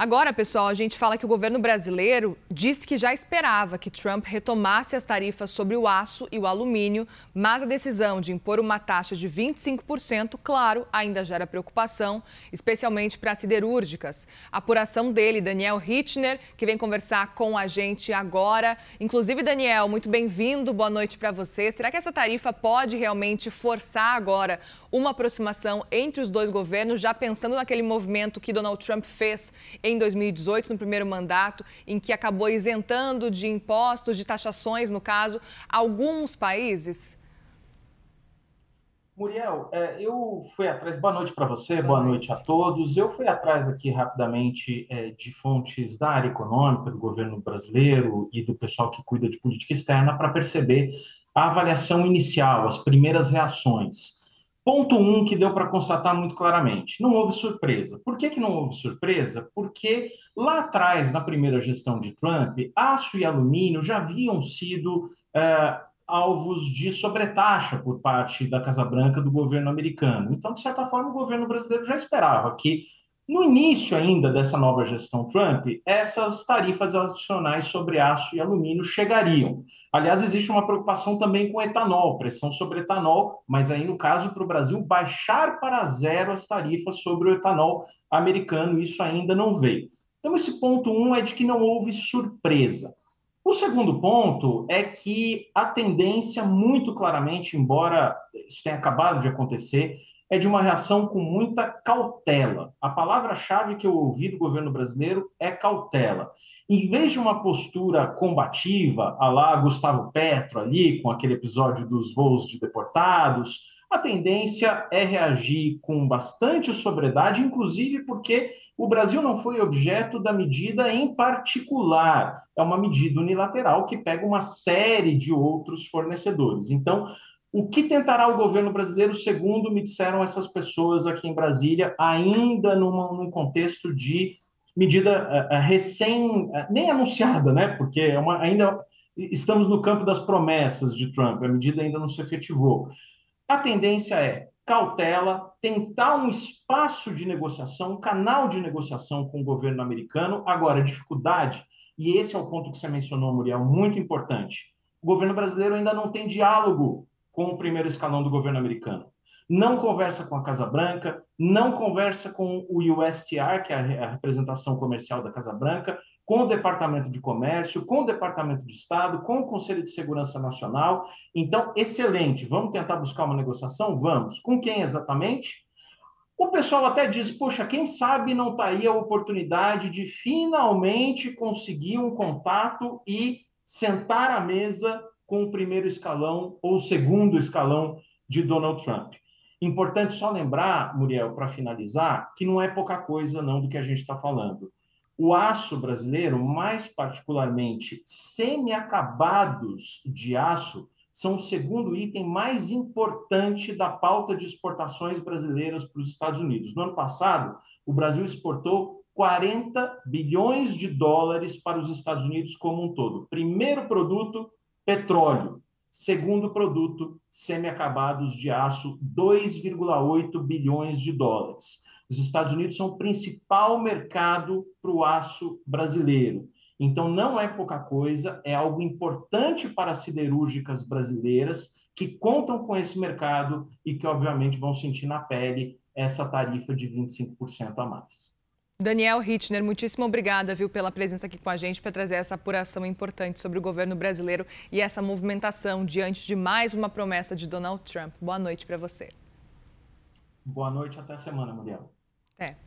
Agora, pessoal, a gente fala que o governo brasileiro disse que já esperava que Trump retomasse as tarifas sobre o aço e o alumínio, mas a decisão de impor uma taxa de 25%, claro, ainda gera preocupação, especialmente para as siderúrgicas. A apuração dele, Daniel Hitchner, que vem conversar com a gente agora. Inclusive, Daniel, muito bem-vindo, boa noite para você. Será que essa tarifa pode realmente forçar agora uma aproximação entre os dois governos, já pensando naquele movimento que Donald Trump fez em 2018, no primeiro mandato, em que acabou isentando de impostos, de taxações, no caso, alguns países? Muriel, eu fui atrás. Boa noite para você, Boa boa noite a noite. todos. Eu fui atrás aqui rapidamente de fontes da área econômica, do governo brasileiro e do pessoal que cuida de política externa para perceber a avaliação inicial, as primeiras reações. Ponto um que deu para constatar muito claramente: não houve surpresa. Por que não houve surpresa? Porque lá atrás, na primeira gestão de Trump, aço e alumínio já haviam sido alvos de sobretaxa por parte da Casa Branca do governo americano. Então, de certa forma, o governo brasileiro já esperava que, no início ainda dessa nova gestão Trump, essas tarifas adicionais sobre aço e alumínio chegariam. Aliás, existe uma preocupação também com etanol, pressão sobre etanol, mas aí, no caso, para o Brasil baixar para zero as tarifas sobre o etanol americano, isso ainda não veio. Então, esse ponto um é de que não houve surpresa. O segundo ponto é que a tendência, muito claramente, embora isso tenha acabado de acontecer, é de uma reação com muita cautela. A palavra-chave que eu ouvi do governo brasileiro é cautela. Em vez de uma postura combativa, à lá Gustavo Petro ali, com aquele episódio dos voos de deportados, a tendência é reagir com bastante sobriedade, inclusive porque o Brasil não foi objeto da medida em particular. É uma medida unilateral que pega uma série de outros fornecedores. Então, o que tentará o governo brasileiro, segundo me disseram essas pessoas aqui em Brasília, ainda num contexto de medida recém, nem anunciada, né? Porque ainda estamos no campo das promessas de Trump, a medida ainda não se efetivou. A tendência é cautela, tentar um espaço de negociação, um canal de negociação com o governo americano. Agora, dificuldade, e esse é o ponto que você mencionou, Muriel, muito importante. O governo brasileiro ainda não tem diálogo com o primeiro escalão do governo americano. Não conversa com a Casa Branca, não conversa com o USTR, que é a representação comercial da Casa Branca, com o Departamento de Comércio, com o Departamento de Estado, com o Conselho de Segurança Nacional. Então, excelente. Vamos tentar buscar uma negociação? Vamos. Com quem exatamente? O pessoal até diz, poxa, quem sabe não está aí a oportunidade de finalmente conseguir um contato e sentar à mesa com o primeiro escalão ou o segundo escalão de Donald Trump. Importante só lembrar, Muriel, para finalizar, que não é pouca coisa não do que a gente está falando. O aço brasileiro, mais particularmente semi-acabados de aço, são o segundo item mais importante da pauta de exportações brasileiras para os Estados Unidos. No ano passado, o Brasil exportou 40 bilhões de dólares para os Estados Unidos como um todo. Primeiro produto, petróleo. Segundo produto, semi-acabados de aço, 2,8 bilhões de dólares. Os Estados Unidos são o principal mercado para o aço brasileiro. Então, não é pouca coisa, é algo importante para as siderúrgicas brasileiras que contam com esse mercado e que, obviamente, vão sentir na pele essa tarifa de 25% a mais. Daniel Hitchner, muitíssimo obrigada, viu, pela presença aqui com a gente para trazer essa apuração importante sobre o governo brasileiro e essa movimentação diante de mais uma promessa de Donald Trump. Boa noite para você. Boa noite, até a semana, Muriel. Até.